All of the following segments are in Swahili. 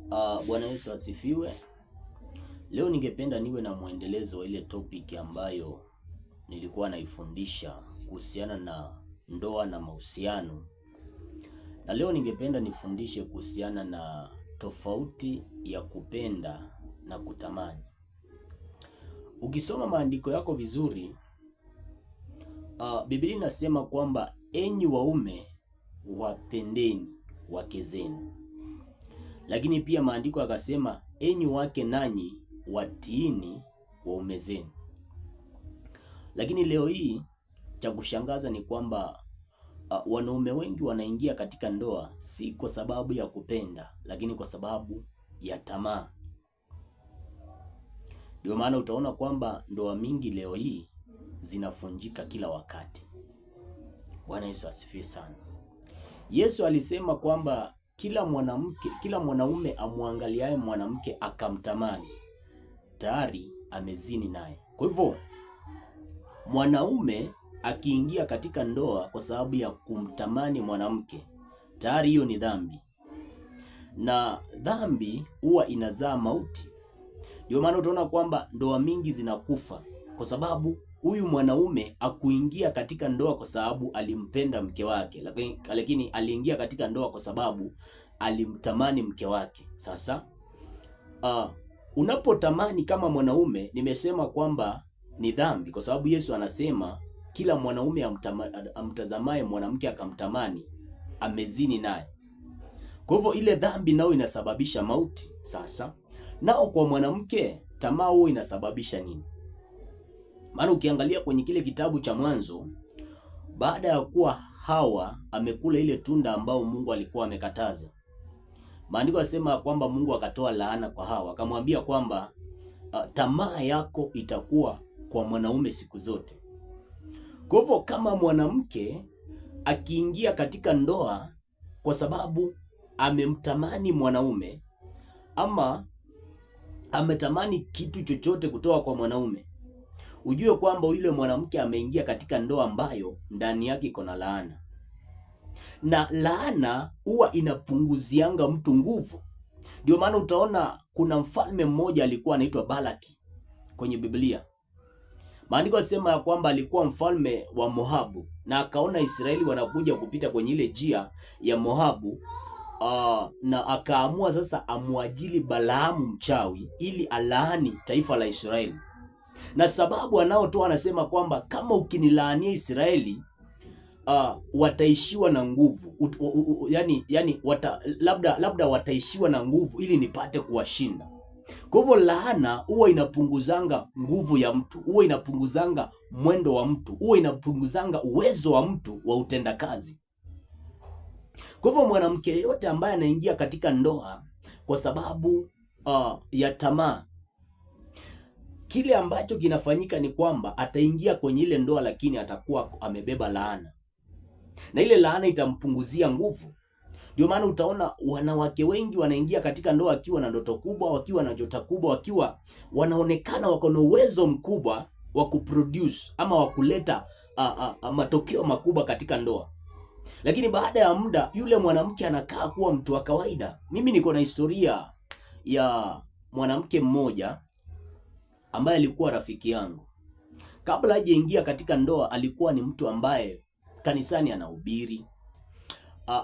Bwana Yesu asifiwe. Leo ningependa niwe na mwendelezo wa ile topic ambayo nilikuwa naifundisha kuhusiana na ndoa na mahusiano. Na leo ningependa nifundishe kuhusiana na tofauti ya kupenda na kutamani. Ukisoma maandiko yako vizuri, Biblia inasema kwamba enyi waume wapendeni wake zenu. Lakini pia maandiko yakasema enyi wake nanyi watiini waume zenu. Lakini leo hii cha kushangaza ni kwamba wanaume wengi wanaingia katika ndoa si kwa sababu ya kupenda, lakini kwa sababu ya tamaa. Ndio maana utaona kwamba ndoa mingi leo hii zinafunjika kila wakati. Bwana Yesu asifiwe sana. Yesu alisema kwamba kila mwanaume amwangaliaye mwanamke akamtamani tayari amezini naye. Kwa hivyo mwanaume akiingia katika ndoa kwa sababu ya kumtamani mwanamke, tayari hiyo ni dhambi, na dhambi huwa inazaa mauti. Ndio maana utaona kwamba ndoa mingi zinakufa kwa sababu huyu mwanaume akuingia katika ndoa kwa sababu alimpenda mke wake, lakini aliingia katika ndoa kwa sababu alimtamani mke wake. Sasa unapotamani kama mwanaume, nimesema kwamba ni dhambi, kwa sababu Yesu anasema kila mwanaume amtazamaye mwanamke akamtamani amezini naye. Kwa hivyo ile dhambi nao inasababisha mauti. Sasa nao kwa mwanamke tamaa huo inasababisha nini? Maana ukiangalia kwenye kile kitabu cha Mwanzo, baada ya kuwa Hawa amekula ile tunda ambao Mungu alikuwa amekataza, maandiko yasema kwamba Mungu akatoa laana kwa Hawa, akamwambia kwamba tamaa yako itakuwa kwa mwanaume siku zote. Kwa hivyo kama mwanamke akiingia katika ndoa kwa sababu amemtamani mwanaume ama ametamani kitu chochote kutoka kwa mwanaume, ujue kwamba yule mwanamke ameingia katika ndoa ambayo ndani yake iko na laana. Na laana huwa inapunguzianga mtu nguvu. Ndio maana utaona kuna mfalme mmoja alikuwa anaitwa Balaki kwenye Biblia. Maandiko yasema ya kwamba alikuwa mfalme wa Moabu, na akaona Israeli wanakuja kupita kwenye ile njia ya Moabu, na akaamua sasa amwajili Balaamu mchawi ili alaani taifa la Israeli. Na sababu anaotoa anasema kwamba kama ukinilaania Israeli wataishiwa na nguvu, labda wataishiwa na nguvu ili nipate kuwashinda. Kwa hivyo laana huwa inapunguzanga nguvu ya mtu, huwa inapunguzanga mwendo wa mtu, huwa inapunguzanga uwezo wa mtu wa utendakazi. Kwa hivyo mwanamke yeyote ambaye anaingia katika ndoa kwa sababu ya tamaa, kile ambacho kinafanyika ni kwamba ataingia kwenye ile ndoa, lakini atakuwa amebeba laana, na ile laana itampunguzia nguvu. Ndio maana utaona wanawake wengi wanaingia katika ndoa wakiwa na ndoto kubwa, wakiwa na jota kubwa, wakiwa wanaonekana wako na uwezo mkubwa wa kuproduce ama wa kuleta matokeo makubwa katika ndoa, lakini baada ya muda yule mwanamke anakaa kuwa mtu wa kawaida. Mimi niko na historia ya mwanamke mmoja ambaye alikuwa rafiki yangu. Kabla hajaingia katika ndoa alikuwa ni mtu ambaye kanisani anahubiri,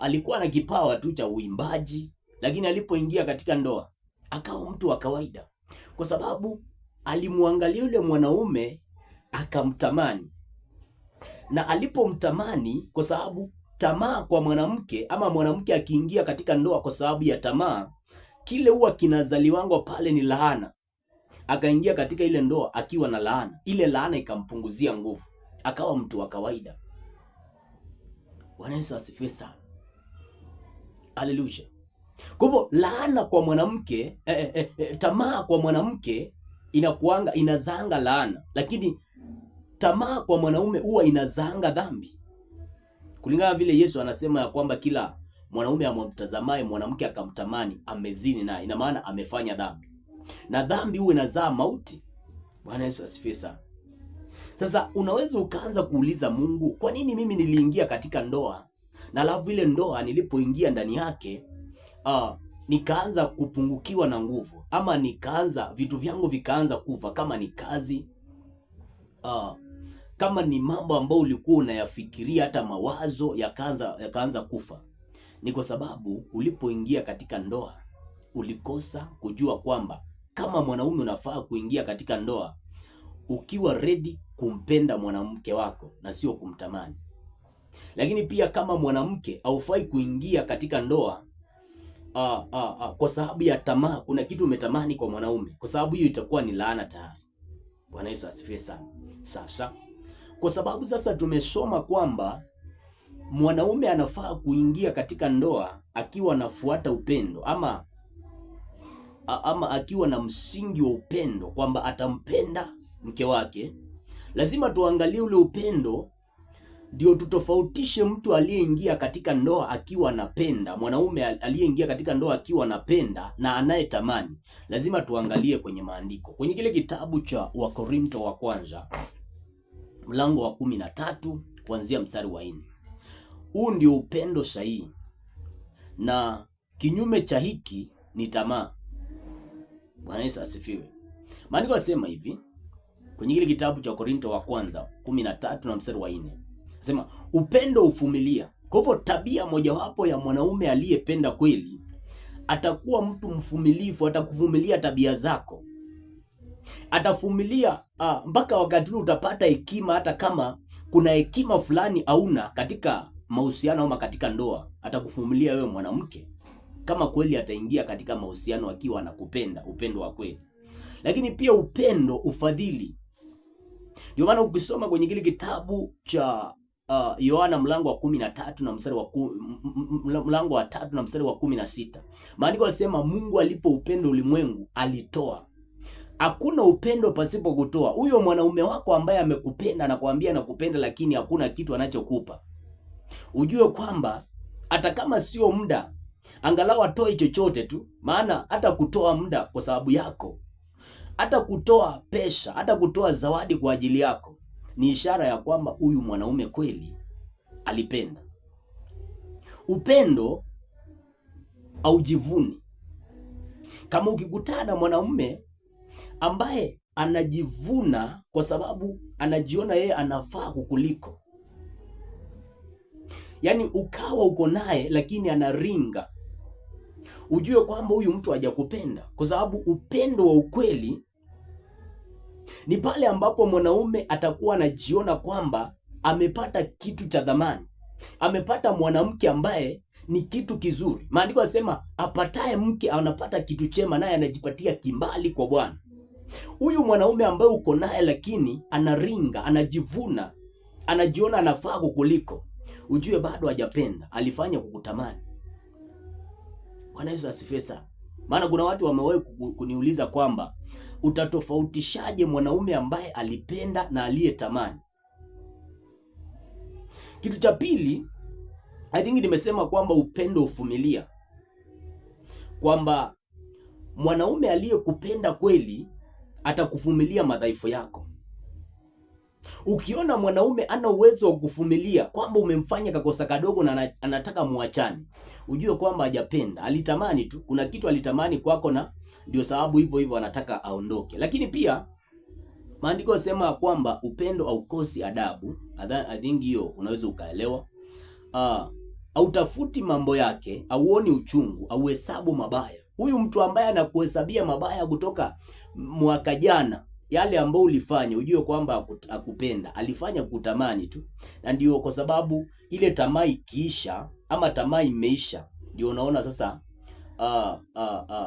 alikuwa na kipawa tu cha uimbaji, lakini alipoingia katika ndoa akawa mtu wa kawaida, kwa sababu alimwangalia yule mwanaume akamtamani. Na alipomtamani, kwa sababu tamaa kwa mwanamke, ama mwanamke akiingia katika ndoa kwa sababu ya tamaa, kile huwa kinazaliwango pale ni laana. Akaingia katika ile ndoa akiwa na laana, ile laana ikampunguzia nguvu, akawa mtu wa kawaida. Bwana Yesu asifiwe sana. Haleluya. Kwa hivyo laana kwa mwanamke, tamaa kwa mwanamke inazaanga laana, lakini tamaa kwa mwanaume huwa inazaanga dhambi. Kulingana vile Yesu anasema ya kwamba kila mwanaume amtazamaye mwanamke akamtamani amezini naye, ina maana amefanya dhambi, na dhambi huwa inazaa mauti. Bwana Yesu asifiwe sana. Sasa unaweza ukaanza kuuliza Mungu, kwa nini mimi niliingia katika ndoa na alafu ile ndoa nilipoingia ndani yake nikaanza kupungukiwa na nguvu, ama nikaanza vitu vyangu vikaanza kufa, kama ni kazi, kama ni mambo ambayo ulikuwa unayafikiria, hata mawazo yakaanza kufa, ni kwa sababu ulipoingia katika ndoa ulikosa kujua kwamba kama mwanaume unafaa kuingia katika ndoa ukiwa ready kumpenda mwanamke wako na sio kumtamani. Lakini pia kama mwanamke haufai kuingia katika ndoa kwa sababu ya tamaa, kuna kitu umetamani kwa mwanaume, kwa sababu hiyo itakuwa ni laana tayari. Bwana Yesu asifiwe sana. Sasa kwa sababu sasa tumesoma kwamba mwanaume anafaa kuingia katika ndoa akiwa anafuata upendo, ama akiwa na msingi wa upendo, kwamba atampenda mke wake. Lazima tuangalie ule upendo, ndio tutofautishe mtu aliyeingia katika ndoa akiwa anapenda, mwanaume aliyeingia katika ndoa akiwa anapenda na anayetamani. Lazima tuangalie kwenye maandiko, kwenye kile kitabu cha Wakorinto wa kwanza mlango wa 13 kuanzia mstari wa 4. Huu ndio upendo sahihi, na kinyume cha hiki ni tamaa. Bwana Yesu asifiwe. Maandiko yasema hivi kwenye kile kitabu cha Korinto wa kwanza 13 na mstari wa 4. Nasema upendo uvumilia. Kwa hivyo tabia mojawapo ya mwanaume aliyependa kweli atakuwa mtu mvumilivu, atakuvumilia tabia zako. Atavumilia mpaka wakati ule utapata hekima, hata kama kuna hekima fulani hauna katika mahusiano ama katika ndoa, atakuvumilia wewe mwanamke, kama kweli ataingia katika mahusiano akiwa anakupenda, upendo wa kweli. Lakini pia upendo ufadhili. Ndio maana ukisoma kwenye kile kitabu cha Yohana mlango wa 13 na mstari wa mlango wa 3 na mstari wa 16, maandiko yanasema Mungu alipo upendo ulimwengu alitoa. Hakuna upendo pasipo kutoa. Huyo mwanaume wako ambaye amekupenda na kuambia nakupenda, lakini hakuna kitu anachokupa, ujue kwamba hata kama sio muda, angalau atoe chochote tu. Maana hata kutoa muda kwa sababu yako, hata kutoa pesa, hata kutoa zawadi kwa ajili yako, ni ishara ya kwamba huyu mwanaume kweli alipenda. Upendo haujivuni. Kama ukikutana na mwanaume ambaye anajivuna kwa sababu anajiona yeye anafaa kukuliko, yaani ukawa uko naye lakini anaringa, ujue kwamba huyu mtu hajakupenda. Kwa sababu upendo wa ukweli ni pale ambapo mwanaume atakuwa anajiona kwamba amepata kitu cha dhamani, amepata mwanamke ambaye ni kitu kizuri. Maandiko yanasema apataye mke anapata kitu chema, naye anajipatia kimbali kwa Bwana. Huyu mwanaume ambaye uko naye lakini anaringa, anajivuna, anajiona anafaa kukuliko, ujue bado hajapenda, alifanya kukutamani. Bwana Yesu asifiwe sana. Maana kuna watu wamewahi kuniuliza kwamba utatofautishaje mwanaume ambaye alipenda na aliyetamani? Kitu cha pili, I think nimesema kwamba upendo uvumilia, kwamba mwanaume aliyekupenda kweli atakuvumilia madhaifu yako. Ukiona mwanaume ana uwezo wa kuvumilia, kwamba umemfanya kakosa kadogo na anataka muachane, ujue kwamba hajapenda, alitamani tu, kuna kitu alitamani kwako na ndio sababu hivyo hivyo anataka aondoke. Lakini pia maandiko yanasema kwamba upendo haukosi adabu. I think hiyo unaweza ukaelewa. Hautafuti mambo yake, auoni uchungu, auhesabu mabaya. Huyu mtu ambaye anakuhesabia mabaya kutoka mwaka jana, yale ambayo ulifanya, ujue kwamba akupenda, alifanya kutamani tu. Na ndio kwa sababu ile tamaa ikiisha, ama tamaa imeisha, ndio unaona sasa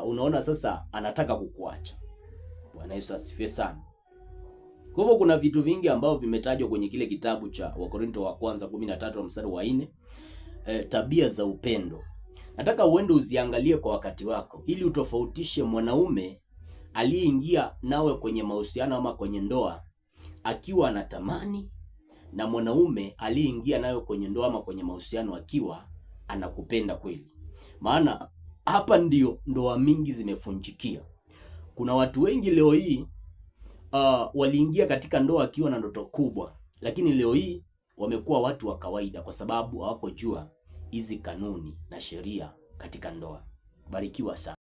unaona sasa anataka kukuacha. Bwana Yesu asifiwe sana. Kwa hivyo kuna vitu vingi ambavyo vimetajwa kwenye kile kitabu cha Wakorinto wa kwanza 13 mstari wa 4, tabia za upendo. Nataka uende uziangalie kwa wakati wako, ili utofautishe mwanaume aliyeingia nawe kwenye mahusiano ama kwenye ndoa akiwa anatamani, na mwanaume aliyeingia nawe kwenye ndoa ama kwenye mahusiano akiwa anakupenda kweli. Maana hapa ndio ndoa mingi zimefunjikia. Kuna watu wengi leo hii waliingia katika ndoa akiwa na ndoto kubwa, lakini leo hii wamekuwa watu wa kawaida, kwa sababu hawakujua hizi kanuni na sheria katika ndoa. Barikiwa sana.